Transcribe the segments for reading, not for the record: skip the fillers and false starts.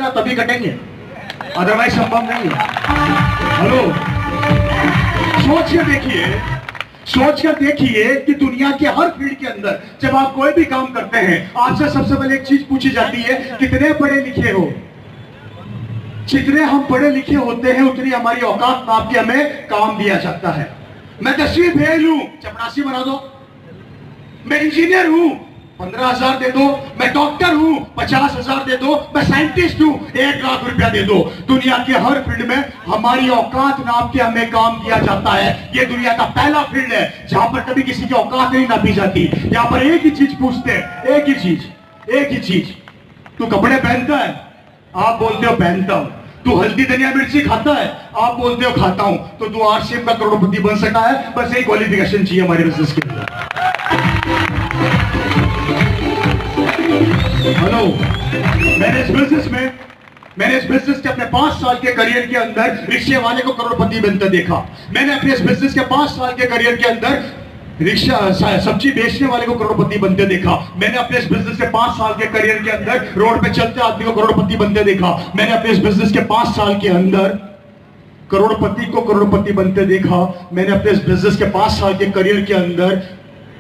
ना तभी कटेंगे, अदरवाइज संभव नहीं है। हेलो, सोच कर देखिए कि दुनिया के हर फील्ड के अंदर जब आप कोई भी काम करते हैं, आपसे सबसे पहले एक चीज पूछी जाती है, कितने पढ़े लिखे हो। जितने हम पढ़े लिखे होते हैं उतनी हमारी औकात नाप के हमें काम दिया जाता है। मैं 10वीं फेल हूं, चपरासी बना दो। मैं इंजीनियर हूं, 15,000 दे दो। मैं डॉक्टर हूं, 50,000 दे दो। मैं साइंटिस्ट हूं, 1 लाख रुपया दे दो। दुनिया के हर फील्ड में हमारी औकात नाप के हमें काम दिया जाता है। ये दुनिया का पहला फील्ड है जहां पर कभी किसी की औकात नहीं नापी जाती। यहां पर एक ही चीज पूछते हैं, एक ही चीज। तू कपड़े पहनता है? आप बोलते हो पहनता हूं। तू हल्दी धनिया मिर्ची खाता है? आप बोलते हो खाता हूं। तो तू आरसीएम का करोड़पति बन सका है? बस यही क्वालिफिकेशन चाहिए हमारे बिजनेस के अंदर। हेलो, मैंने इस बिजनेस के अपने 5 साल के करियर के अंदर रिक्शे वाले को करोड़पति बनते देखा। मैंने अपने इस बिजनेस के 5 साल के करियर के अंदर सब्जी बेचने वाले को करोड़पति बनते देखा। मैंने अपने इस बिजनेस के 5 साल के करियर के अंदर रोड पे चलते आदमी को करोड़पति बनते देखा। मैंने अपने इस बिजनेस के 5 साल के अंदर करोड़पति को करोड़पति बनते देखा। मैंने अपने इस बिजनेस के 5 साल के करियर के अंदर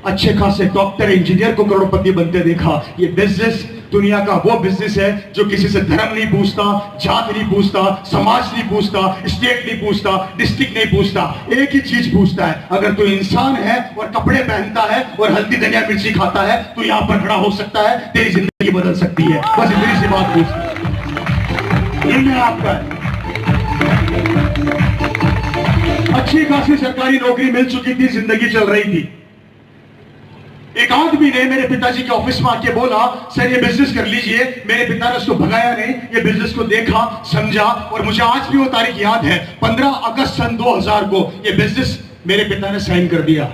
अच्छे खासे डॉक्टर इंजीनियर को करोड़पति बनते देखा। ये बिजनेस दुनिया का वो बिजनेस है जो किसी से धर्म नहीं पूछता, जात नहीं पूछता, समाज नहीं पूछता, स्टेट नहीं पूछता, डिस्ट्रिक्ट नहीं पूछता। एक ही चीज पूछता है, अगर तू इंसान है और कपड़े पहनता है और हल्दी धनिया मिर्ची खाता है तो यहां पर खड़ा हो सकता है, तेरी जिंदगी बदल सकती है। बस इतनी सी बात पूछता है। ये आपका है। अच्छी खासी सरकारी नौकरी मिल चुकी थी, जिंदगी चल रही थी। एक आदमी ने मेरे पिताजी के ऑफिस में आके बोला, सर ये बिजनेस कर लीजिए। मेरे पिता ने उसको भगाया नहीं, ये बिजनेस को देखा, समझा और मुझे आज भी वो तारीख याद है। 15 अगस्त सन 2000 को ये बिजनेस मेरे पिता ने साइन कर दिया।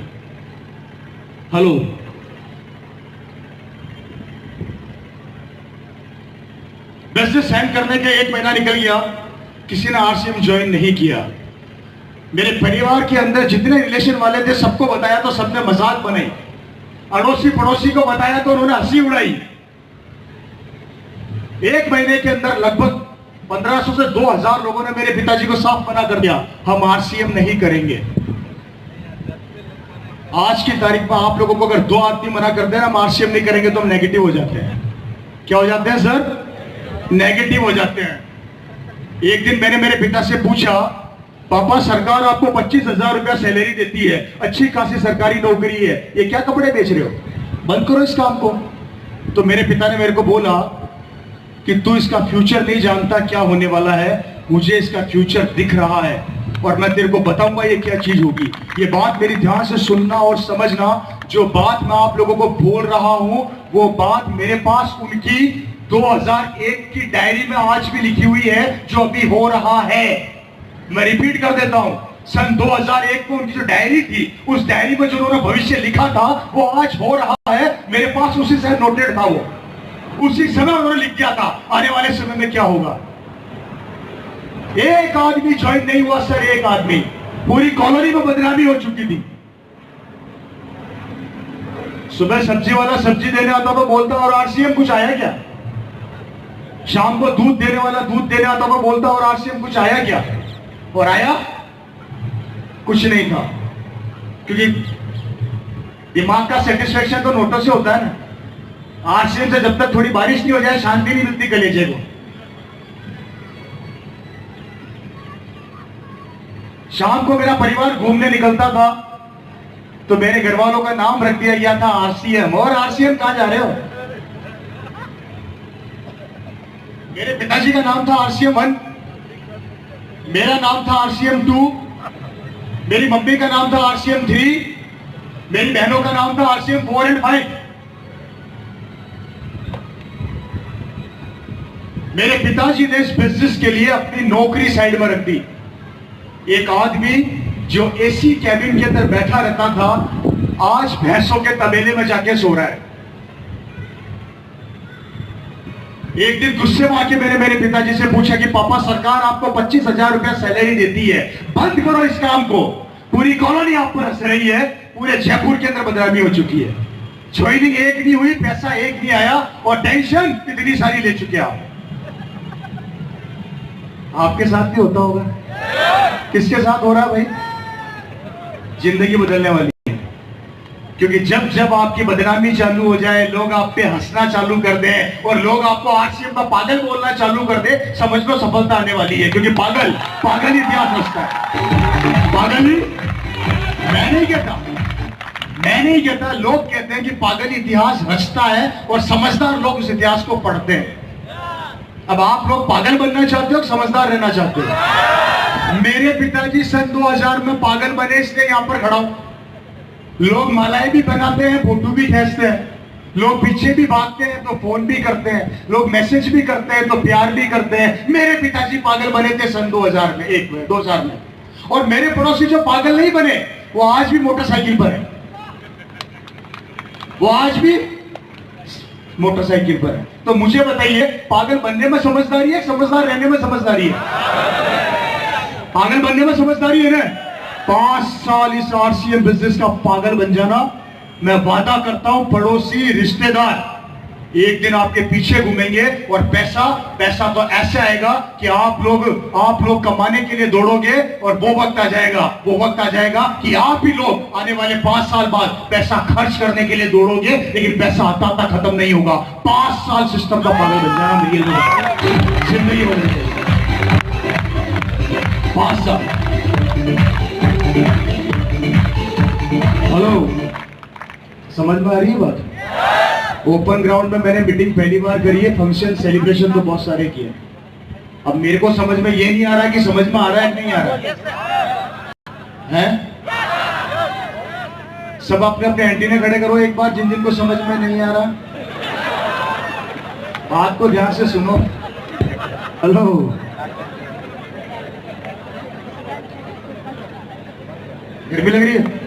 हेलो, बिजनेस साइन करने के 1 महीना निकल गया, किसी ने आरसीएम ज्वाइन नहीं किया। मेरे परिवार के अंदर जितने रिलेशन वाले थे सबको बताया तो सबने मजाक बनाई, अड़ोसी पड़ोसी को बताया तो उन्होंने हंसी उड़ाई। 1 महीने के अंदर लगभग 1500 से 2000 लोगों ने मेरे पिताजी को साफ मना कर दिया, हम आरसीएम नहीं करेंगे। आज की तारीख में आप लोगों को अगर 2 आदमी मना कर देना हम आरसीएम नहीं करेंगे तो हम नेगेटिव हो जाते हैं। क्या हो जाते हैं सर? नेगेटिव हो जाते हैं। एक दिन मैंने मेरे पिता से पूछा, पापा सरकार आपको 25,000 रुपया सैलरी देती है, अच्छी खासी सरकारी नौकरी है, ये क्या कपड़े बेच रहे हो? बंद करो इस काम को। तो मेरे पिता ने मेरे को बोला कि तू इसका फ्यूचर नहीं जानता क्या होने वाला है, मुझे इसका फ्यूचर दिख रहा है और मैं तेरे को बताऊंगा ये क्या चीज होगी। ये बात मेरी ध्यान से सुनना और समझना। जो बात मैं आप लोगों को बोल रहा हूं वो बात मेरे पास उनकी 2001 की डायरी में आज भी लिखी हुई है, जो अभी हो रहा है। मैं रिपीट कर देता हूं, सन 2001 को उनकी जो डायरी थी, उस डायरी में जो उन्होंने भविष्य लिखा था वो आज हो रहा है। मेरे पास उसी से नोटेड था, वो उसी समय उन्होंने लिख दिया था आने वाले समय में क्या होगा। एक आदमी ज्वाइन नहीं हुआ सर, एक आदमी, पूरी कॉलोनी में बदनामी हो चुकी थी। सुबह सब्जी वाला सब्जी देने आता तो बोलता और आरसीएम कुछ आया क्या? शाम को दूध देने वाला दूध देने आता तो बोलता और आरसीएम कुछ आया क्या? और आया कुछ नहीं था, क्योंकि दिमाग का सेटिस्फेक्शन तो नोटों से होता है ना। आरसीएम से जब तक थोड़ी बारिश नहीं हो जाए शांति नहीं मिलती कलेजे को। शाम को मेरा परिवार घूमने निकलता था तो मेरे घर वालों का नाम रख दिया गया था आरसीएम। और आरसीएम कहां जा रहे हो? मेरे पिताजी का नाम था आरसीएम 1, मेरा नाम था आरसीएम 2, मेरी मम्मी का नाम था आरसीएम 3, मेरी बहनों का नाम था आरसीएम 4 और 5। मेरे पिताजी ने इस बिजनेस के लिए अपनी नौकरी साइड में रख दी। एक आदमी जो एसी कैबिन के अंदर बैठा रहता था आज भैंसों के तबेले में जाके सो रहा है। एक दिन गुस्से में आके मैंने मेरे पिताजी से पूछा कि पापा सरकार आपको 25,000 रुपया सैलरी देती है, बंद करो इस काम को। पूरी कॉलोनी आप पर हंस रही है, पूरे जयपुर के अंदर बदनामी हो चुकी है। ज्वाइनिंग 1 नहीं हुई, पैसा 1 नहीं आया और टेंशन कितनी सारी ले चुके आप। आपके साथ भी होता होगा। किसके साथ हो रहा है भाई? जिंदगी बदलने वाली है। क्योंकि जब जब आपकी बदनामी चालू हो जाए, लोग आप पे हंसना चालू कर दें और लोग आपको आरसीएम का पागल बोलना चालू कर दे, समझ लो सफलता आने वाली है। क्योंकि पागल पागल ही इतिहास रचता है। पागल ही, मैं नहीं कहता, लोग कहते हैं कि पागल इतिहास रचता है और समझदार लोग उस इतिहास को पढ़ते हैं। अब आप लोग पागल बनना चाहते हो, समझदार रहना चाहते हो? मेरे पिताजी सन 2000 में पागल बने, इसलिए यहां पर खड़ा हूं। लोग मालाएं भी बनाते हैं, फोटो भी खींचते हैं, लोग पीछे भी भागते हैं तो फोन भी करते हैं, लोग मैसेज भी करते हैं तो प्यार भी करते हैं। मेरे पिताजी पागल बने थे सन 2000 में, 2000 में। और मेरे पड़ोसी जो पागल नहीं बने, वो आज भी मोटरसाइकिल पर है, वो आज भी मोटरसाइकिल पर है। तो मुझे बताइए, पागल बनने में समझदारी है, समझदार रहने में समझदारी है? पागल बनने में समझदारी है ना? 5 साल इस आरसीएम बिजनेस का पागल बन जाना, मैं वादा करता हूं पड़ोसी रिश्तेदार एक दिन आपके पीछे घूमेंगे और पैसा तो ऐसे आएगा कि आप लोग कमाने के लिए दौड़ोगे और वो वक्त आ जाएगा कि आप ही लोग आने वाले 5 साल बाद पैसा खर्च करने के लिए दौड़ोगे, लेकिन पैसा आता खत्म नहीं होगा। 5 साल सिस्टम का पागल बन जाना, मेरी जिंदगी बदल जाएगी। 5 साल। हेलो, समझ में आ रही है बात? ओपन ग्राउंड में मैंने मीटिंग पहली बार करी है, फंक्शन सेलिब्रेशन तो बहुत सारे किए। अब मेरे को समझ में ये नहीं आ रहा कि समझ में आ रहा है कि नहीं आ रहा है? सब अपने अपने एंटीने खड़े करो एक बार, जिन जिन को समझ में नहीं आ रहा। बात को ध्यान से सुनो। हेलो, गर्मी लग रही है?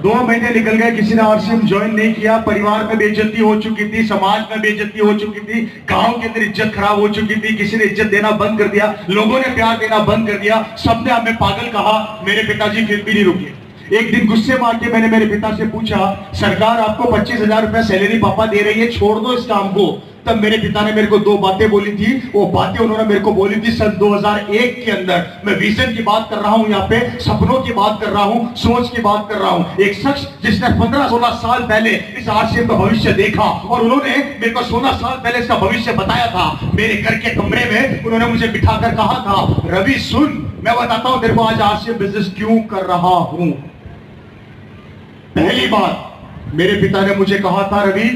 2 महीने निकल गए, किसी ने आरसीएम ज्वाइन नहीं किया। परिवार में बेइज्जती हो चुकी थी, समाज में बेइज्जती हो चुकी थी, गांव के अंदर इज्जत खराब हो चुकी थी, किसी ने इज्जत देना बंद कर दिया, लोगों ने प्यार देना बंद कर दिया, सबने हमें पागल कहा। मेरे पिताजी फिर भी नहीं रुके। एक दिन गुस्से में आके मैंने मेरे पिता से पूछा, सरकार आपको 25,000 रुपया सैलरी पापा दे रही है, छोड़ दो इस काम को। तब मेरे पिता ने मेरे को 2 बातें बोली थी। वो बातें उन्होंने मेरे को बोली थी सन 2001 के अंदर। मैं विजन की बात कर रहा हूं, यहाँ पे सपनों की बात कर रहा हूं, सोच की बात कर रहा हूं। एक शख्स जिसने 15-16 साल पहले इस आरसीएम का भविष्य देखा और उन्होंने मेरे को 16 साल पहले इसका भविष्य बताया था। मेरे घर के कमरे में उन्होंने मुझे बिठाकर कहा था, रवि सुन, मैं बताता हूं तेरे को आज आरसीएम बिजनेस क्यों कर रहा हूं। पहली बात, मेरे पिता ने मुझे कहा था, रवि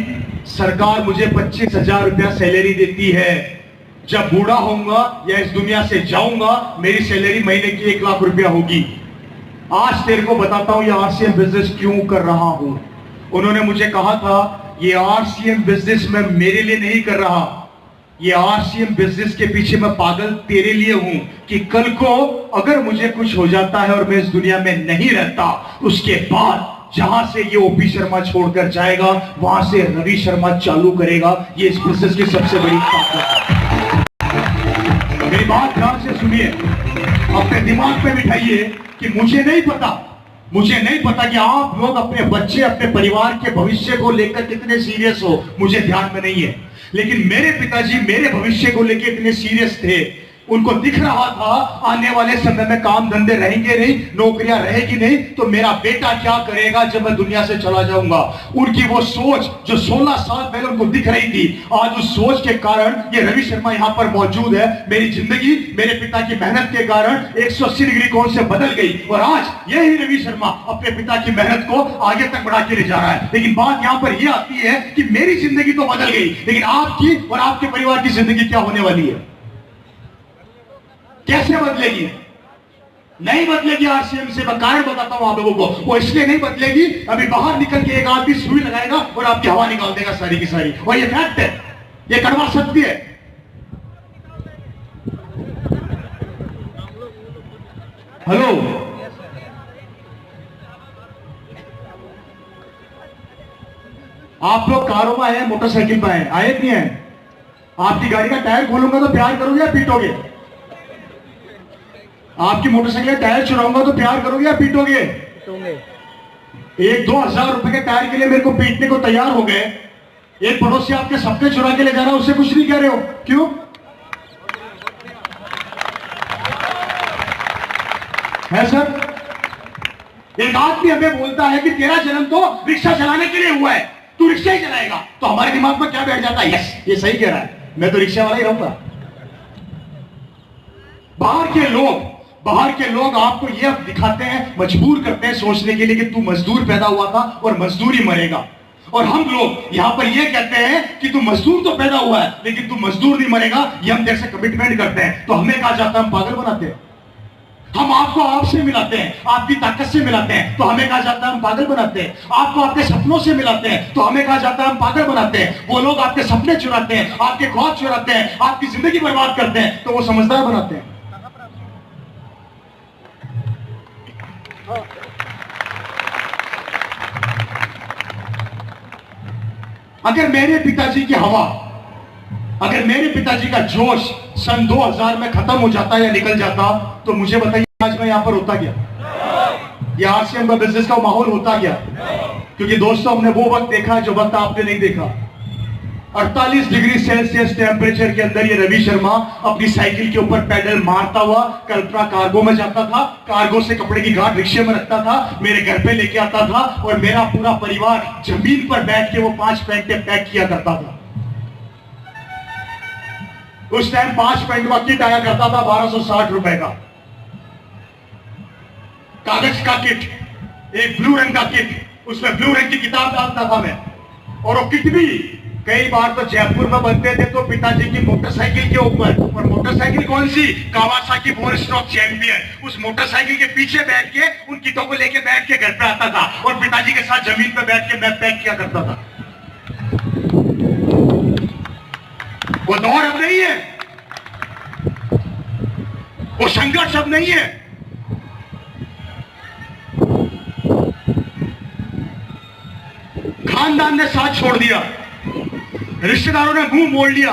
सरकार मुझे 25,000 रुपया सैलरी देती है। जब बूढ़ा होऊंगा या इस दुनिया से जाऊंगा, मेरी सैलरी महीने की 1 लाख रुपया होगी। आज तेरे को बताता हूं ये आरसीएम बिजनेस क्यों कर रहा हूं। उन्होंने मुझे कहा था, ये आरसीएम बिजनेस मैं मेरे लिए नहीं कर रहा, ये आरसीएम बिजनेस के पीछे मैं पागल तेरे लिए हूं कि कल को अगर मुझे कुछ हो जाता है और मैं इस दुनिया में नहीं रहता, उसके बाद जहां से ये ओपी शर्मा छोड़कर जाएगा, वहां से रवि शर्मा चालू करेगा। ये इस बिजनेस की सबसे बड़ी ताकत है। मेरी बात ध्यान से सुनिए, अपने दिमाग में बिठाइए कि मुझे नहीं पता कि आप लोग अपने बच्चे, अपने परिवार के भविष्य को लेकर कितने सीरियस हो, मुझे ध्यान में नहीं है। लेकिन मेरे पिताजी मेरे भविष्य को लेकर इतने सीरियस थे। उनको दिख रहा था आने वाले समय में काम धंधे रहेंगे नहीं, नौकरियां रहेगी नहीं, तो मेरा बेटा क्या करेगा जब मैं दुनिया से चला जाऊंगा। उनकी वो सोच जो 16 साल पहले उनको दिख रही थी, आज उस सोच के कारण ये रवि शर्मा यहां पर मौजूद है। मेरी जिंदगी मेरे पिता की मेहनत के कारण 180 डिग्री कोण से बदल गई और आज यही रवि शर्मा अपने पिता की मेहनत को आगे तक बढ़ा के ले जा रहा है। लेकिन बात यहां पर यह आती है कि मेरी जिंदगी तो बदल गई, लेकिन आपकी और आपके परिवार की जिंदगी क्या होने वाली है, कैसे बदलेगी? नहीं बदलेगी आरसीएम से। मैं कारण बताता हूं आप लोगों को, वो इसलिए नहीं बदलेगी, अभी बाहर निकल के एक आदमी सुई लगाएगा और आपकी हवा निकाल देगा सारी की सारी, और ये फैक्ट है, ये कड़वा सत्य है। हेलो, आप लोग कारों में आए, मोटरसाइकिल पे आए नहीं है? आपकी गाड़ी का टायर खोलूंगा तो प्यार करोगे या पीटोगे? आपकी मोटरसाइकिल का टायर चुराऊंगा तो प्यार करोगे या पीटोगे? 1-2 हजार रुपए के टायर के लिए मेरे को पीटने को तैयार हो गए। एक पड़ोसी आपके सपने चुरा के ले जा रहा है, उससे कुछ नहीं कह रहे हो, क्यों? है सर? एक आदमी हमें बोलता है कि तेरा जन्म तो रिक्शा चलाने के लिए हुआ है, तू रिक्शा ही चलाएगा, तो हमारे दिमाग में क्या बैठ जाता है? यस, ये सही कह रहा है, मैं तो रिक्शा वाला ही रहूंगा। बाहर के लोग आपको यह दिखाते हैं, मजबूर करते हैं सोचने के लिए कि तू मजदूर पैदा हुआ था और मजदूर ही मरेगा। और हम लोग यहां पर यह कहते हैं कि तू मजदूर तो पैदा हुआ है लेकिन तू मजदूर नहीं मरेगा, ये हम तेरे से कमिटमेंट करते हैं। तो हमें कहा जाता है हम पागल बनाते हैं। हम आपको आपसे मिलाते हैं, आपकी ताकत से मिलाते हैं, तो हमें कहा जाता है हम पागल बनाते हैं। आपको आपके सपनों से मिलाते हैं, तो हमें कहा जाता है हम पागल बनाते हैं। वो लोग आपके सपने चुराते हैं, आपके ख्वाब चुराते हैं, आपकी जिंदगी बर्बाद करते हैं, तो वो समझदार बनाते हैं। अगर मेरे पिताजी की हवा, अगर मेरे पिताजी का जोश सन 2000 में खत्म हो जाता या निकल जाता, तो मुझे बताइए आज मैं यहां पर होता क्या? ये आरसीएम का बिजनेस का माहौल होता क्या? क्योंकि दोस्तों हमने वो वक्त देखा जो वक्त आपने नहीं देखा। 48 डिग्री सेल्सियस टेम्परेचर के अंदर ये रवि शर्मा अपनी साइकिल के ऊपर पैडल मारता हुआ कल्पना कार्गो में जाता था, कार्गो से कपड़े की गांठ रिक्शे में रखता था, मेरे घर पे लेके आता था और मेरा पूरा परिवार जमीन पर बैठ के वो 5 पैंटें पैक किया करता था। उस टाइम 5 पैंट का किट आया करता था 1260 रुपए का, कागज का किट, एक ब्लू रंग का किट, उसमें ब्लू रंग की किताब डालता था मैं। और वो किट भी कई बार तो जयपुर में बनते थे तो पिताजी की मोटरसाइकिल के ऊपर, और मोटरसाइकिल कौन सी? Kawasaki four stroke champion. उस मोटरसाइकिल के पीछे बैठ के उन किटों को लेके बैठ के घर पे आता था और पिताजी के साथ जमीन पे बैठ के मैं पैक किया करता था। वो दौर अब नहीं है, वो संघर्ष अब नहीं है। खानदान ने साथ छोड़ दिया, रिश्तेदारों ने मुंह मोड़ लिया,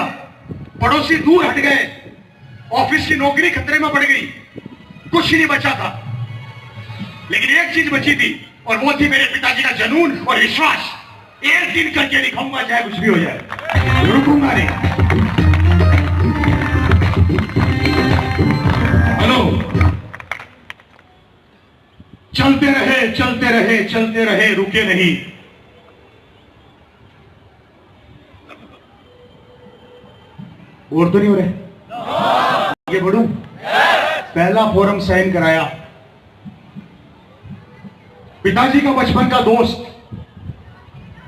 पड़ोसी दूर हट गए, ऑफिस की नौकरी खतरे में पड़ गई, कुछ नहीं बचा था। लेकिन एक चीज बची थी और वो थी मेरे पिताजी का जुनून और विश्वास। एक दिन करके दिखाऊंगा, चाहे कुछ भी हो जाए, रुकूंगा नहीं। हेलो, चलते रहे चलते रहे चलते रहे, रुके नहीं। और तो नहीं हो रहे? आगे बढ़ूं? पहला फोरम साइन कराया। पिताजी का बचपन का दोस्त,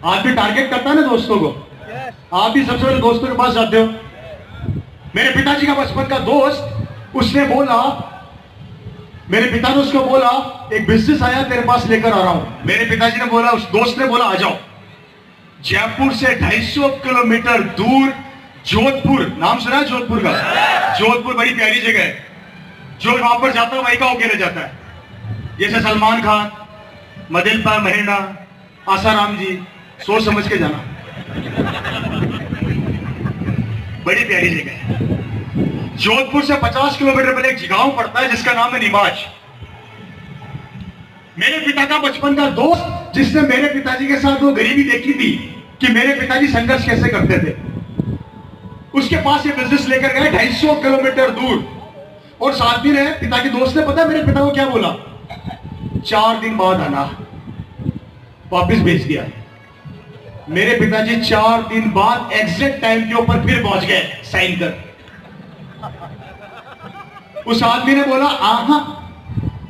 आदमी टारगेट करता है ना दोस्तों को, आप भी सबसे पहले दोस्तों के पास जाते हो। मेरे पिताजी का बचपन का दोस्त, उसने बोला, मेरे पिता ने उसको बोला एक बिजनेस आया तेरे पास लेकर आ रहा हूं। मेरे पिताजी ने बोला, उस दोस्त ने बोला आ जाओ। जयपुर से 250 किलोमीटर दूर जोधपुर, नाम सुना है जोधपुर का? जोधपुर बड़ी प्यारी जगह है, जो वहां पर जाता है वही का होके रह जाता है। जैसे सलमान खान, मदिलपा महीना, आसाराम जी, सोच समझ के जाना, बड़ी प्यारी जगह है। जोधपुर से 50 किलोमीटर पहले एक गांव पड़ता है जिसका नाम है नीमाच। मेरे पिता का बचपन का दोस्त, जिसने मेरे पिताजी के साथ वो गरीबी देखी थी कि मेरे पिताजी संघर्ष कैसे करते थे, उसके पास ये बिजनेस लेकर गए 250 किलोमीटर दूर। और साथी ने, पिता के दोस्त ने, पता है मेरे पिता को क्या बोला? 4 दिन बाद आना, वापिस भेज दिया। मेरे पिताजी 4 दिन बाद एग्जैक्ट टाइम के ऊपर फिर पहुंच गए साइन कर। उस आदमी ने बोला आहा,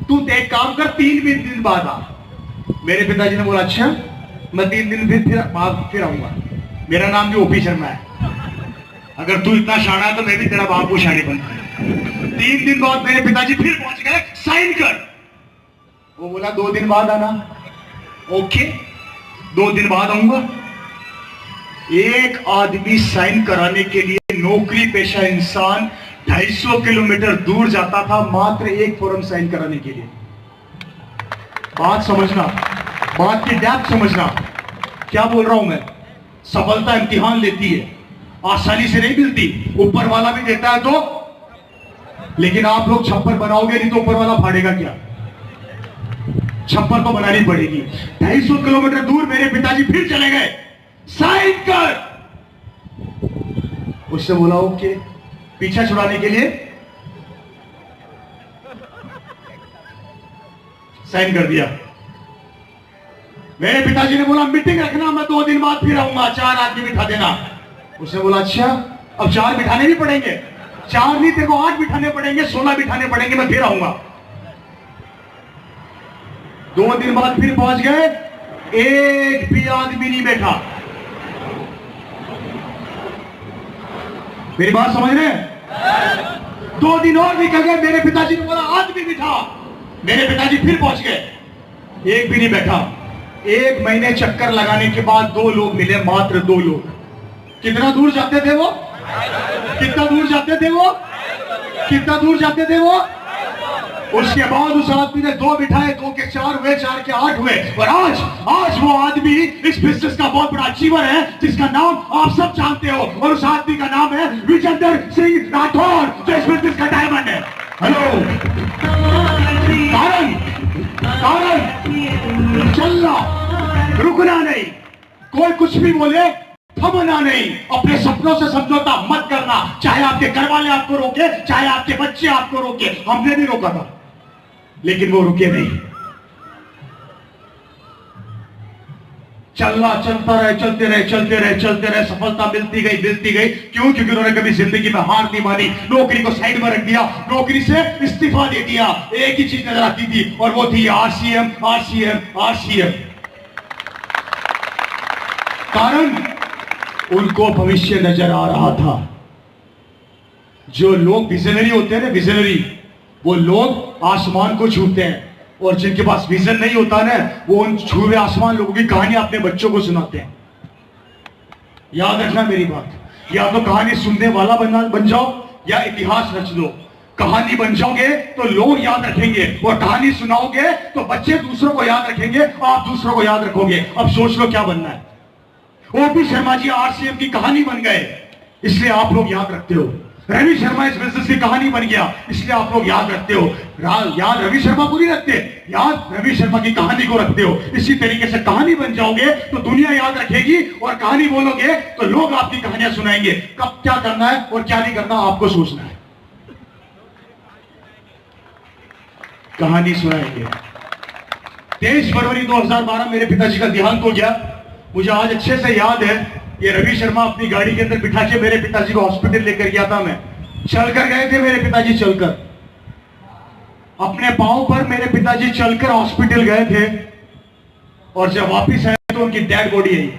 तू एक काम कर, 3 दिन बाद आ। मेरे पिताजी ने बोला अच्छा, मैं 3 दिन फिर आऊंगा। मेरा नाम भी ओपी शर्मा है, अगर तू इतना शाना है तो मैं भी तेरा बाप को शानी बनता है। 3 दिन बाद मेरे पिताजी फिर पहुंच गए, साइन कर। वो बोला 2 दिन बाद आना। ओके, 2 दिन बाद आऊंगा। एक आदमी साइन कराने के लिए नौकरी पेशा इंसान 250 किलोमीटर दूर जाता था मात्र एक फॉर्म साइन कराने के लिए। बात समझना, बात की डेप्थ समझना। क्या बोल रहा हूं मैं? सफलता इम्तिहान लेती है, आसानी से नहीं मिलती, ऊपर वाला भी देता है तो। लेकिन आप लोग छप्पर बनाओगे नहीं तो ऊपर वाला फाड़ेगा क्या? छप्पर तो बनानी पड़ेगी। 250 किलोमीटर दूर मेरे पिताजी फिर चले गए साइन कर। उसने बोला ओके, पीछा छुड़ाने के लिए साइन कर दिया। मेरे पिताजी ने बोला मीटिंग रखना, मैं 2 दिन बाद फिर आऊंगा, 4 आदमी बिठा देना। उसने बोला अच्छा, अब 4 बिठाने भी पड़ेंगे? 4 नहीं, तेरे को 8 बिठाने पड़ेंगे, 16 बिठाने पड़ेंगे, मैं फिर आऊंगा। 2 दिन बाद फिर पहुंच गए, एक भी आदमी नहीं बैठा। मेरी बात समझ रहे हैं? 2 दिन और निकल गए, मेरे पिताजी ने बोला आदमी बिठा। मेरे पिताजी फिर पहुंच गए, एक भी नहीं बैठा। 1 महीने चक्कर लगाने के बाद 2 लोग मिले, मात्र 2 लोग। कितना दूर जाते थे वो? कितना दूर जाते थे वो? कितना दूर जाते थे वो? उसके बाद उस आदमी ने 2 बिठाए, 2 के 4 हुए, 4 के 8 हुए। और आज वो आदमी इस बिजनेस का बहुत बड़ा अचीवर है, जिसका नाम आप सब जानते हो। और उस आदमी का नाम है विजेंद्र सिंह राठौर, जो इस बिजनेस का डायमंड है। हेलो, कारण चलना, रुकना नहीं। कोई कुछ भी बोले थमना नहीं। अपने सपनों से समझौता मत करना, चाहे आपके घर वाले आपको रोके, चाहे आपके बच्चे आपको रोके। हमने भी रोका था, लेकिन वो रुके नहीं। चलना, चलता रहे, चलते रहे, चलते रहे, चलते रहे। सफलता मिलती गई, मिलती गई। क्यों? क्योंकि उन्होंने कभी जिंदगी में हार नहीं मानी, नौकरी को साइड में रख दिया, नौकरी से इस्तीफा दे दिया। एक ही चीज नजर आती थी, और वो थी आरसीएम, आरसीएम, आरसीएम। कारण उनको भविष्य नजर आ रहा था। जो लोग विजनरी होते हैं ना, विजनरी, वो लोग आसमान को छूते हैं। और जिनके पास विजन नहीं होता ना, वो उन छुए आसमान लोगों की कहानी अपने बच्चों को सुनाते हैं। याद रखना मेरी बात, या तो कहानी सुनने वाला बन जाओ, या इतिहास रच दो। कहानी बन जाओगे तो लोग याद रखेंगे, और कहानी सुनाओगे तो बच्चे दूसरों को याद रखेंगे, आप दूसरों को याद रखोगे। अब सोच लो क्या बनना है। ओपी शर्मा जी आरसीएम की कहानी बन गए, इसलिए आप लोग याद रखते हो। रवि शर्मा इस बिजनेस की कहानी बन गया, इसलिए आप लोग याद रखते हो। याद रवि शर्मा को नहीं रखते, याद रवि शर्मा की कहानी को रखते हो। इसी तरीके से कहानी बन जाओगे तो दुनिया याद रखेगी, और कहानी बोलोगे तो लोग आपकी कहानियां सुनाएंगे। कब क्या करना है और क्या नहीं करना आपको सोचना है। कहानी सुनाएंगे। 23 फरवरी 2012 मेरे पिताजी का देहांत हो गया। मुझे आज अच्छे से याद है, ये रवि शर्मा अपनी गाड़ी के अंदर बिठा के मेरे पिताजी को हॉस्पिटल लेकर गया था। मैं चलकर गए थे, मेरे पिताजी चलकर, अपने पांव पर मेरे पिताजी चलकर हॉस्पिटल गए थे। और जब वापस आए तो उनकी डेड बॉडी आई।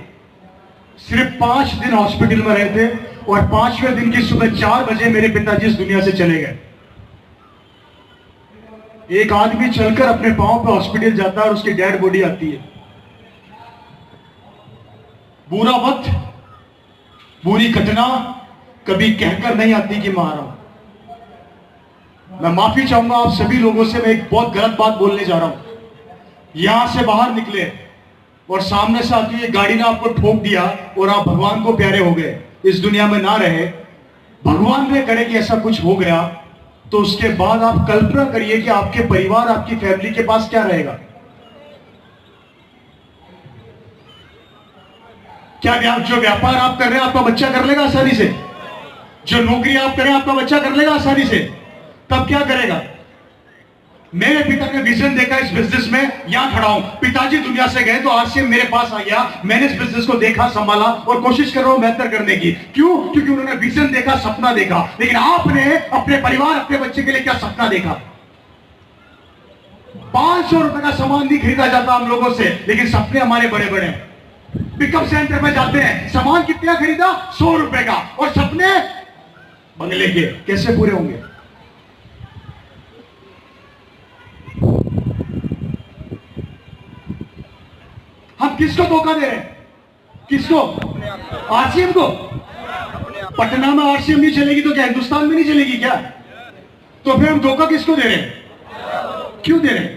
सिर्फ 5 दिन हॉस्पिटल में रहे थे, और 5वें दिन की सुबह 4 बजे मेरे पिताजी इस दुनिया से चले गए। एक आदमी चलकर अपने पांव पर हॉस्पिटल जाता है और उसकी डेड बॉडी आती है। बुरा वक्त, बुरी घटना कभी कहकर नहीं आती कि मारा। मैं माफी चाहूंगा आप सभी लोगों से, मैं एक बहुत गलत बात बोलने जा रहा हूं। यहां से बाहर निकले और सामने से आती है गाड़ी ने आपको ठोक दिया, और आप भगवान को प्यारे हो गए, इस दुनिया में ना रहे। भगवान ने करे कि ऐसा कुछ हो गया, तो उसके बाद आप कल्पना करिए कि आपके परिवार, आपकी फैमिली के पास क्या रहेगा। क्या जो व्यापार आप कर रहे हैं आपका बच्चा कर लेगा आसानी से? जो नौकरी आप कर रहे हैं आपका बच्चा कर लेगा आसानी से? तब क्या करेगा? मेरे पिता ने विजन देखा इस बिजनेस में, यहां खड़ा हूं। पिताजी दुनिया से गए तो आरसीएम मेरे पास आ गया। मैंने इस बिजनेस को देखा, संभाला, और कोशिश कर रहा हूं बेहतर करने की। क्यों? क्योंकि उन्होंने विजन देखा, सपना देखा। लेकिन आपने अपने परिवार, अपने बच्चे के लिए क्या सपना देखा? 500 रुपए का सामान नहीं खरीदा जाता हम लोगों से, लेकिन सपने हमारे बड़े बड़े हैं। पिकअप सेंटर में जाते हैं, सामान कितना खरीदा? 100 रुपए का, और सपने बंगले के। कैसे पूरे होंगे? हम किसको धोखा दे रहे हैं? किसको? आरसीएम को। पटना में आरसीएम नहीं चलेगी तो क्या हिंदुस्तान में नहीं चलेगी क्या? तो फिर हम धोखा किसको दे रहे हैं? क्यों दे रहे हैं?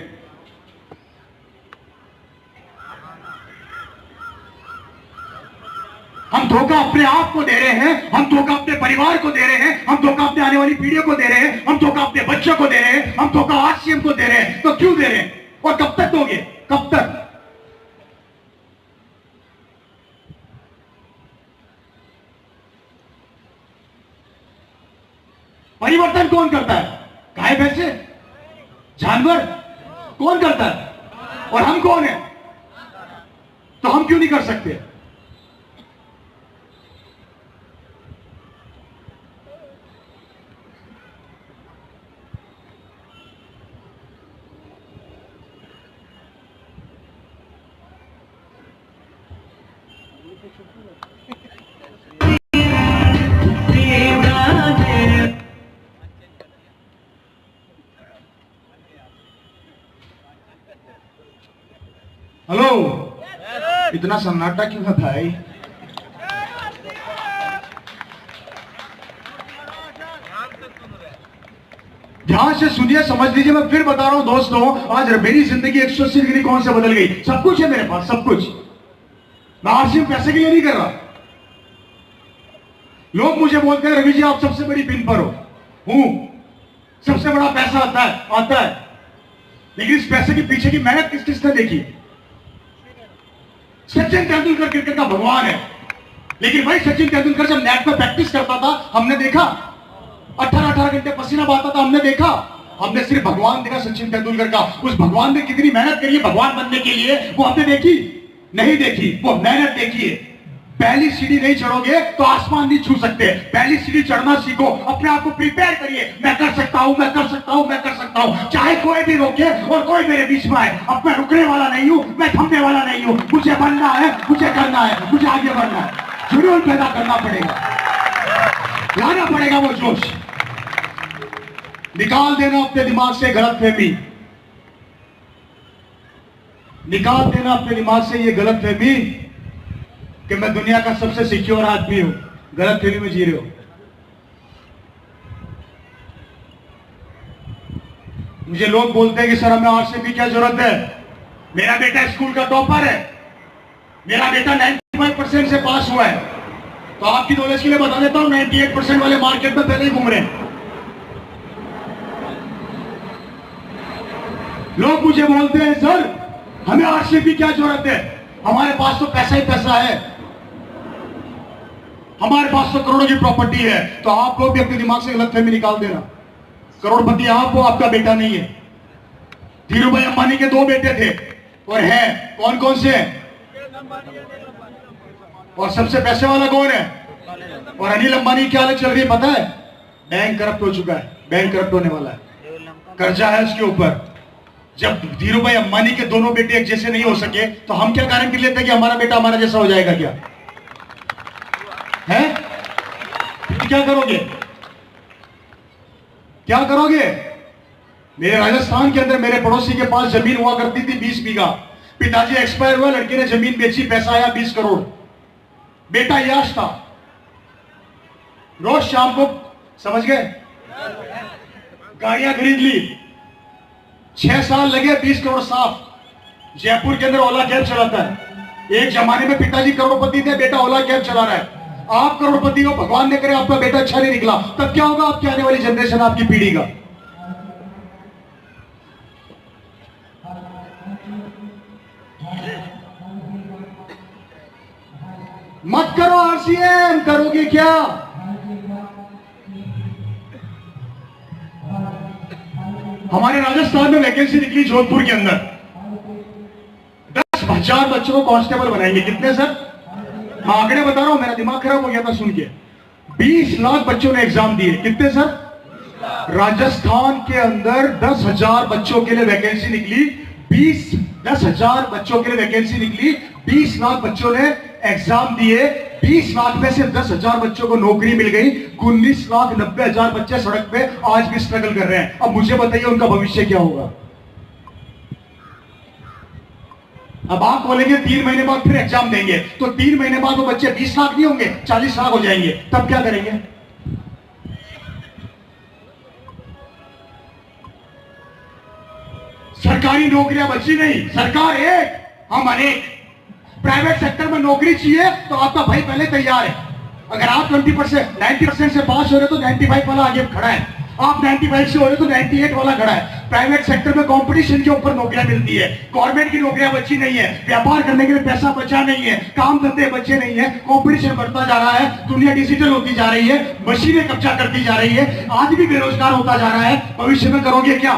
हम धोखा अपने आप को दे रहे हैं, हम धोखा अपने परिवार को दे रहे हैं, हम धोखा अपने आने वाली पीढ़ियों को दे रहे हैं, हम धोखा अपने बच्चों को दे रहे हैं, हम धोखा आरसीएम को दे रहे हैं। तो क्यों दे रहे हैं और कब तक दोगे? कब तक? परिवर्तन कौन करता है? गाय भैंसे, जानवर कौन करता है? और हम कौन है? तो हम क्यों नहीं कर सकते? हेलो, इतना सन्नाटा क्यों है भाई? ध्यान से सुनिए, समझ लीजिए। मैं फिर बता रहा हूं दोस्तों, आज मेरी जिंदगी 180 डिग्री कौन से बदल गई। सब कुछ है मेरे पास, सब कुछ। मैं आज सिर्फ पैसे के लिए नहीं कर रहा। लोग मुझे बोलते हैं रवि जी आप सबसे बड़ी पिन पर हूं, सबसे बड़ा पैसा आता है, लेकिन इस पैसे के पीछे की मेहनत किस किसने देखी? सचिन तेंदुलकर क्रिकेट का भगवान है, लेकिन भाई सचिन तेंदुलकर जब नेट पर प्रैक्टिस करता था हमने देखा, 18-18 घंटे पसीना बहाता था हमने देखा। हमने सिर्फ भगवान देखा सचिन तेंदुलकर का। उस भगवान ने कितनी मेहनत करी है भगवान बनने के लिए, वो हमने देखी नहीं? देखी, वो मेहनत देखी है। पहली सीढ़ी नहीं चढ़ोगे तो आसमान नहीं छू सकते। पहली सीढ़ी चढ़ना सीखो, अपने आप को प्रिपेयर करिए। मैं कर सकता हूं, मैं कर सकता हूं, मैं कर सकता हूं, चाहे कोई भी रोके और कोई मेरे बीच में आए। अब मैं रुकने वाला नहीं हूं, मैं थमने वाला नहीं हूं। मुझे बनना है, मुझे करना है, मुझे आगे बढ़ना है। जुनून पैदा करना पड़ेगा, लाना पड़ेगा वो जोश। निकाल देना अपने दिमाग से गलतफहमी, निकाल देना अपने दिमाग से ये गलतफहमी कि मैं दुनिया का सबसे सिक्योर आदमी हूं। गलतफहमी में जी रहे हो। मुझे लोग बोलते हैं कि सर हमें आरसीबी की क्या जरूरत है? मेरा बेटा स्कूल का टॉपर है, मेरा बेटा 95% से पास हुआ है। तो आपकी नॉलेज के लिए बता देता हूं, 98% वाले मार्केट में पहले ही घूम रहे हैं। लोग मुझे बोलते हैं सर हमें आरसीबी की क्या जरूरत है? हमारे पास तो पैसा ही पैसा है, हमारे पास तो करोड़ों की प्रॉपर्टी है। तो आप लोग भी अपने दिमाग से गलतफहमी निकाल देना। करोड़पति आप हो, आपका बेटा नहीं है। धीरू भाई अंबानी के 2 बेटे थे और हैं, कौन कौन से हैं? और सबसे पैसे वाला कौन है? और अनिल अंबानी की क्या हालत चल रही है पता है? बैंक करप्ट हो चुका है, बैंक करप्ट होने वाला है, कर्जा है उसके ऊपर। जब धीरू भाई अंबानी के दोनों बेटे एक जैसे नहीं हो सके तो हम क्या गारंटी लेते हैं कि हमारा बेटा हमारा जैसा हो जाएगा? क्या है? क्या करोगे, क्या करोगे? मेरे राजस्थान के अंदर मेरे पड़ोसी के पास जमीन हुआ करती थी 20 बीघा। पिताजी एक्सपायर हुआ, लड़के ने जमीन बेची, पैसा आया 20 करोड़। बेटा याश था, रोज शाम को, समझ गए, गाड़ियां खरीद ली। 6 साल लगे, 20 करोड़ साफ। जयपुर के अंदर ओला कैब चलाता है। एक जमाने में पिताजी करोड़पति थे, बेटा ओला कैब चला रहा है। आप करोड़पति हो, भगवान ने करे आपका बेटा अच्छा नहीं निकला, तब क्या होगा आपकी आने वाली जनरेशन, आपकी पीढ़ी का? मत करो आरसीएम, करोगे क्या? हमारे राजस्थान में वैकेंसी निकली जोधपुर के अंदर, 10,000 बच्चों को कांस्टेबल बनाएंगे। कितने सर? मैं आंकड़े बता रहा हूं, मेरा दिमाग खराब हो गया था सुन के। 20 लाख बच्चों ने एग्जाम दिए। कितने सर? राजस्थान के अंदर 10,000 बच्चों के लिए वैकेंसी निकली। 10,000 बच्चों के लिए वैकेंसी निकली, 20 लाख बच्चों ने एग्जाम दिए। 20 लाख में से 10,000 बच्चों को नौकरी मिल गई। 19,90,000 बच्चे सड़क पे आज भी स्ट्रगल कर रहे हैं। अब मुझे बताइए उनका भविष्य क्या होगा? अब आप बोलेंगे 3 महीने बाद फिर एग्जाम देंगे, तो 3 महीने बाद वो बच्चे 20 लाख नहीं होंगे, 40 लाख हो जाएंगे। तब क्या करेंगे? सरकारी नौकरियां बची नहीं, सरकार एक, हम अनेक। प्राइवेट सेक्टर में नौकरी चाहिए तो आपका भाई पहले तैयार है। अगर आप 20%, 90% से पास हो रहे तो 95 वाला आगे खड़ा है। आप 95 से हो रहे तो 98 वाला खड़ा है। प्राइवेट सेक्टर में कंपटीशन के ऊपर नौकरियां मिलती है, गवर्नमेंट की नौकरियां बची नहीं है, व्यापार करने के लिए पैसा बचा नहीं है, काम धंधे बचे नहीं है, कंपटीशन बढ़ता जा रहा है, दुनिया डिजिटल होती जा रही है, मशीनें कब्जा करती जा रही है, आदमी बेरोजगार होता जा रहा है। भविष्य में करोगे क्या?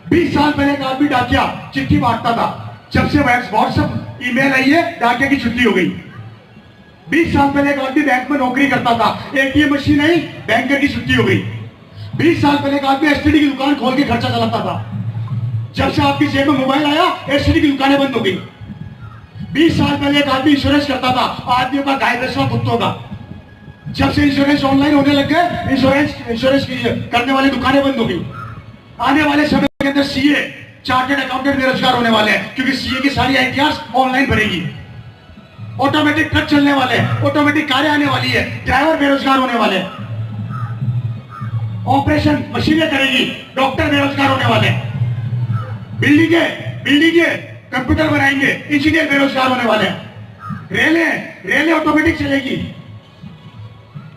20 साल पहले एक आदमी डाकिया चिट्ठी बांटता था, जब से व्हाट्सएप ईमेल आई है डाकिया की छुट्टी हो गई। 20 साल पहले एक आदमी बैंक में नौकरी करता था, एटीएम मशीन आई, बैंकर की छुट्टी हो गई। 20 साल पहले एक आदमी एसटीडी की दुकान खोल के खर्चा चलाता था, जब से आपकी जेब में मोबाइल आया एसटीडी की दुकानें बंद हो गई। 20 साल पहले एक आदमी इंश्योरेंस करता था, आदमियों का गाय भैंस कुत्तों का, जब से इंश्योरेंस ऑनलाइन होने लग गए इंश्योरेंस करने वाली दुकानें बंद हो गई। आने वाले समय के अंदर सीए चार्टर्ड अकाउंटेंट बेरोजगार होने वाले हैं, क्योंकि सीए की सारी आईटीआर ऑनलाइन भरेगी। ऑटोमेटिक ट्रक चलने वाले हैं, ऑटोमेटिक कारें आने वाली है, ड्राइवर बेरोजगार होने वाले हैं, ऑपरेशन मशीनें करेगी, डॉक्टर बेरोजगार होने वाले हैं, बिल्डिंगे कंप्यूटर बनाएंगे, इंजीनियर बेरोजगार होने वाले हैं, रेलें ऑटोमेटिक चलेगी,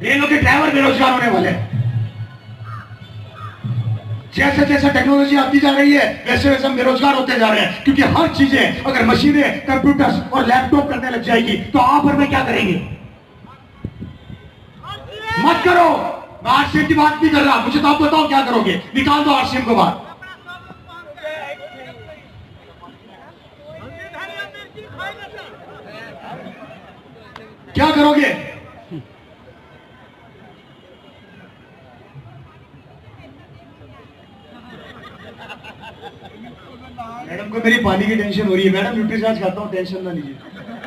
रेलों के ड्राइवर बेरोजगार होने वाले हैं। जैसे जैसे टेक्नोलॉजी आती जा रही है वैसे वैसे हम बेरोजगार होते जा रहे हैं, क्योंकि हर चीजें अगर मशीनें कंप्यूटर और लैपटॉप करने लग जाएगी तो आप और मैं क्या करेंगे? मत करो, मैं आरसीएम की बात नहीं कर रहा, मुझे तो आप बताओ क्या करोगे? निकाल दो आरसीएम को बाहर। क्या करोगे? मैडम को मेरी पानी की टेंशन हो रही है, मैडम न्यूट्रीचार्ज खाता हूँ, टेंशन ना लीजिए,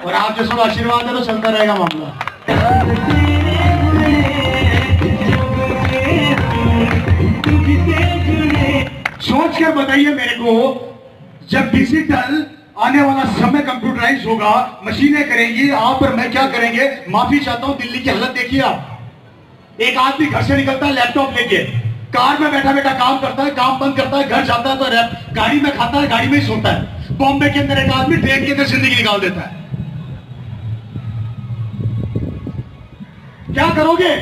और आप जैसा आशीर्वाद है तो चलता रहेगा मामला। सोच कर बताइए मेरे को, जब डिजिटल आने वाला समय कंप्यूटराइज होगा, मशीनें करेंगी, आप और मैं क्या करेंगे? माफी चाहता हूं, दिल्ली की हालत देखिए आप। एक आदमी घर से निकलता है लैपटॉप लेके, कार में बैठा बैठा काम करता है, काम बंद करता है, घर जाता है तो गाड़ी में खाता है, गाड़ी में ही सोता है। बॉम्बे के अंदर एक आदमी ट्रेन के अंदर जिंदगी निकाल देता है। क्या करोगे?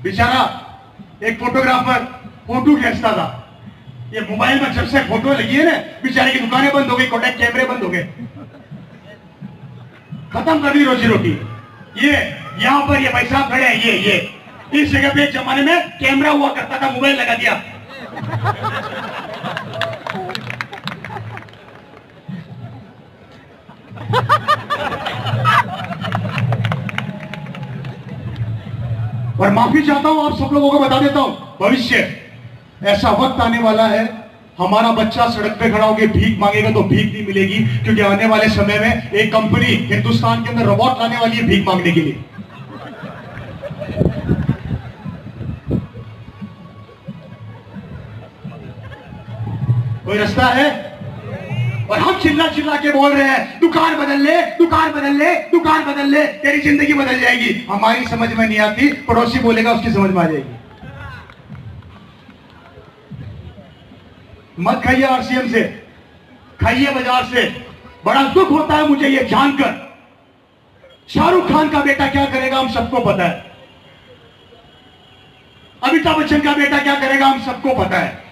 बेचारा एक फोटोग्राफर फोटो खींचता था, ये मोबाइल में जब से फोटो लगी है ना, बेचारे की दुकानें बंद हो गई, कोटक कैमरे बंद हो गए, खत्म कर दी रोजी रोटी। ये यहां पर ये भाई साहब खड़े हैं, ये इस जगह पे एक जमाने में कैमरा हुआ करता था, मोबाइल लगा दिया। और माफी चाहता हूं, आप सब लोगों को बता देता हूं, भविष्य ऐसा वक्त आने वाला है, हमारा बच्चा सड़क पे खड़ा होकर भीख मांगेगा तो भीख नहीं मिलेगी, क्योंकि आने वाले समय में एक कंपनी हिंदुस्तान के अंदर रोबोट लाने वाली है भीख मांगने के लिए। कोई रास्ता है? और हम चिल्ला चिल्ला के बोल रहे हैं दुकान बदल ले, दुकान बदल ले, दुकान बदल ले, तेरी जिंदगी बदल जाएगी। हमारी समझ में नहीं आती, पड़ोसी बोलेगा उसकी समझ में आ जाएगी। मत खाइए आरसीएम से, खाइए बाजार से। बड़ा दुख होता है मुझे ये जानकर, शाहरुख खान का बेटा क्या करेगा हम सबको पता है, अमिताभ बच्चन का बेटा क्या करेगा हम सबको पता है,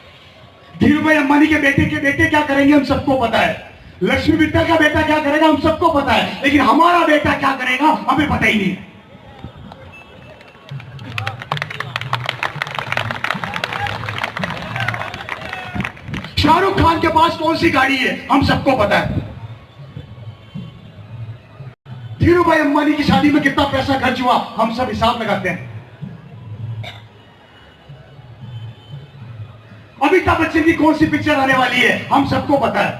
धीरूभाई अंबानी के बेटे क्या करेंगे हम सबको पता है, लक्ष्मी मित्तल का बेटा क्या करेगा हम सबको पता है, लेकिन हमारा बेटा क्या करेगा हमें पता ही नहीं। शाहरुख खान के पास कौन सी गाड़ी है हम सबको पता है, धीरूभाई अंबानी की शादी में कितना पैसा खर्च हुआ हम सब हिसाब लगाते हैं, अमिताभ बच्चन की कौन सी पिक्चर आने वाली है हम सबको पता है,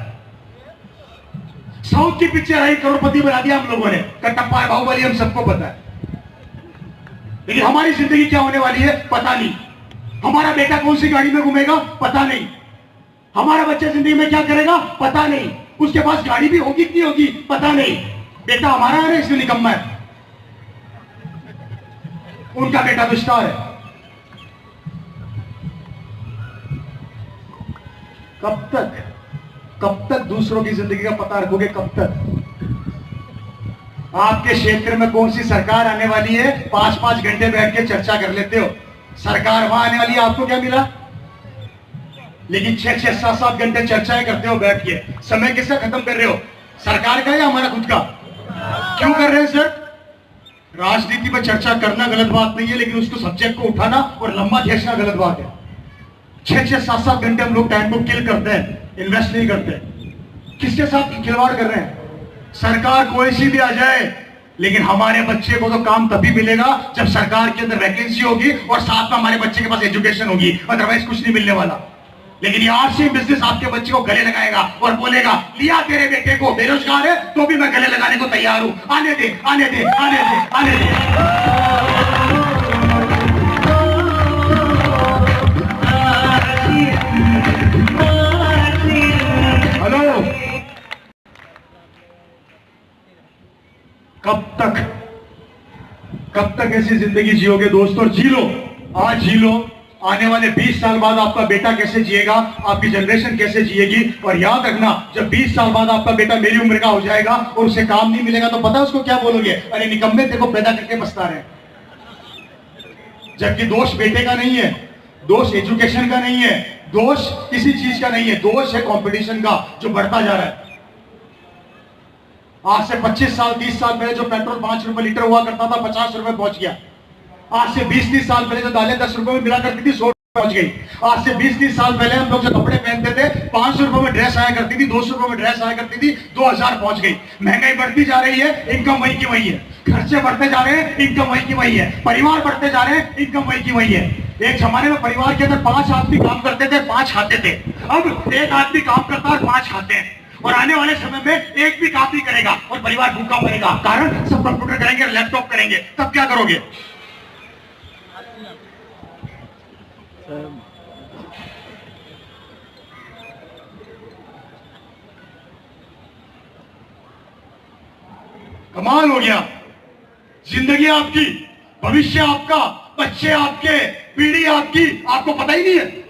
साउथ की पिक्चर आई करोड़पति बना दिया हम लोगों ने, कटप्पा बाहुबली हम सबको पता है, लेकिन हमारी जिंदगी क्या होने वाली है पता नहीं, हमारा बेटा कौन सी गाड़ी में घूमेगा पता नहीं, हमारा बच्चा जिंदगी में क्या करेगा पता नहीं, उसके पास गाड़ी भी होगी कि नहीं होगी पता नहीं, बेटा हमारा है इसलिए निकम्मा है, उनका बेटा तो स्टार है। कब तक दूसरों की जिंदगी का पता रखोगे? कब तक? आपके क्षेत्र में कौन सी सरकार आने वाली है? 5-5 घंटे बैठ के चर्चा कर लेते हो। सरकार वहां आने वाली है, आपको क्या मिला? लेकिन 6-6, 7-7 घंटे चर्चाएं करते हो बैठ के। समय किसका खत्म कर रहे हो? सरकार का या हमारा खुद का? क्यों कर रहे हैं सर? राजनीति में चर्चा करना गलत बात नहीं है, लेकिन उसको सब्जेक्ट को उठाना और लंबा खींचना गलत बात है। 6-6, 7-7 घंटे हम लोग टाइम को किल करते हैं, इन्वेस्ट नहीं करते। किसके साथ खिलवाड़ कर रहे हैं? सरकार कोई सी भी आ जाए, लेकिन हमारे बच्चे को तो काम तभी मिलेगा जब सरकार के अंदर वैकेंसी होगी और साथ में हमारे बच्चे के पास एजुकेशन होगी, अदरवाइज कुछ नहीं मिलने वाला। लेकिन ये आरसी बिजनेस आपके बच्चे को गले लगाएगा और बोलेगा, लिया तेरे बेटे को, बेरोजगार है तो भी मैं गले लगाने को तैयार हूं, आने दे, आने दे, आने दे, आने दे। हेलो, कब तक ऐसी जिंदगी जियोगे दोस्तों? जी लो, आज जी लो। आने वाले 20 साल बाद आपका बेटा कैसे जिएगा, आपकी जनरेशन कैसे जिएगी। और याद रखना, जब 20 साल बाद आपका बेटा मेरी उम्र का हो जाएगा और उसे काम नहीं मिलेगा तो पता है उसको क्या बोलोगे? अरे निकम्मे, तेरे को पैदा करके पछता रहे। जबकि दोष बेटे का नहीं है, दोष एजुकेशन का नहीं है, दोष किसी चीज का नहीं है, दोष है कंपटीशन का जो बढ़ता जा रहा है। आज से 25 साल 30 साल पहले जो पेट्रोल 5 रुपए लीटर हुआ करता था, 50 रुपए पहुंच गया। आज से 20-30 साल पहले जो दालें 10 रुपए में मिला करती थी, 100 रुपए पहुंच गई। आज से 20-30 साल पहले हम लोग जो कपड़े पहनते थे, 500 रुपए में ड्रेस आया करती थी, 200 रुपए में ड्रेस आया करती थी, 2000 पहुंच गई। महंगाई बढ़ती जा रही है, इनकम वही की वही है। खर्चे बढ़ते जा रहे हैं, इनकम वही की वही है। परिवार बढ़ते जा रहे हैं, इनकम वही की वही है। एक जमाने में परिवार के अंदर 5 आदमी काम करते थे, 5 खाते थे। अब 1 आदमी काम करता है और 5 खाते हैं। और आने वाले समय में एक भी काम नहीं करेगा और परिवार भूखा पड़ेगा। कारण सब कंप्यूटर करेंगे, लैपटॉप करेंगे। तब क्या करोगे? कमाल हो गया। जिंदगी आपकी, भविष्य आपका, बच्चे आपके, पीढ़ी आपकी, आपको पता ही नहीं है।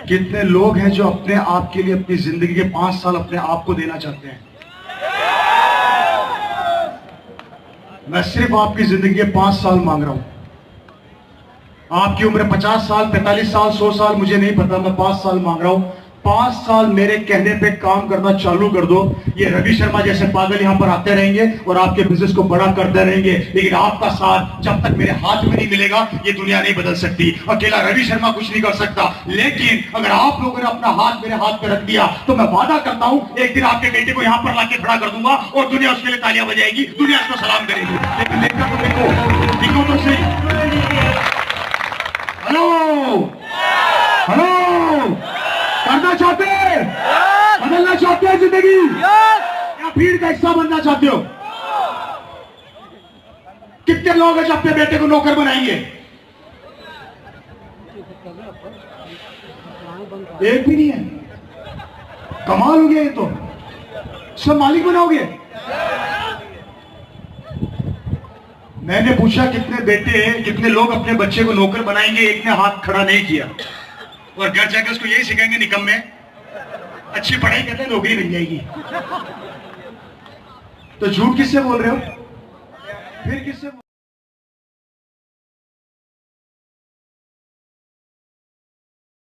कितने लोग हैं जो अपने आप के लिए अपनी जिंदगी के 5 साल अपने आप को देना चाहते हैं। मैं सिर्फ आपकी जिंदगी के 5 साल मांग रहा हूं। आपकी उम्र 50 साल, 45 साल, 100 साल, मुझे नहीं पता। मैं 5 साल मांग रहा हूं। 5 साल मेरे कहने पे काम करना चालू कर दो। ये रवि शर्मा जैसे पागल यहां पर आते रहेंगे और आपके बिजनेस को बड़ा करते रहेंगे, लेकिन आपका साथ जब तक मेरे हाथ में नहीं मिलेगा, ये दुनिया नहीं बदल सकती। अकेला रवि शर्मा कुछ नहीं कर सकता, लेकिन अगर आप लोगों ने अपना हाथ मेरे हाथ पे रख दिया तो मैं वादा करता हूं, एक दिन आपके बेटे को यहां पर लाके खड़ा कर दूंगा और दुनिया उसके लिए तालियां बजाएगी, दुनिया उसको सलाम करेगी। लेकिन देखना तो देखो तो सही। हेलो हेलो, करना चाहते हैं, बदलना चाहते हैं जिंदगी, या भीड़ का हिस्सा बनना चाहते हो? कितने लोग हैं जो अपने बेटे को नौकर बनाएंगे? एक भी नहीं है। कमाल हो गया ये तो। सब मालिक बनाओगे? मैंने पूछा कितने बेटे, कितने लोग अपने बच्चे को नौकर बनाएंगे? एक ने हाथ खड़ा नहीं किया। और घर जाकर उसको यही सिखाएंगे, निकम्मे, अच्छी पढ़ाई करते नौकरी मिल जाएगी। तो झूठ किससे बोल रहे हो? फिर किससे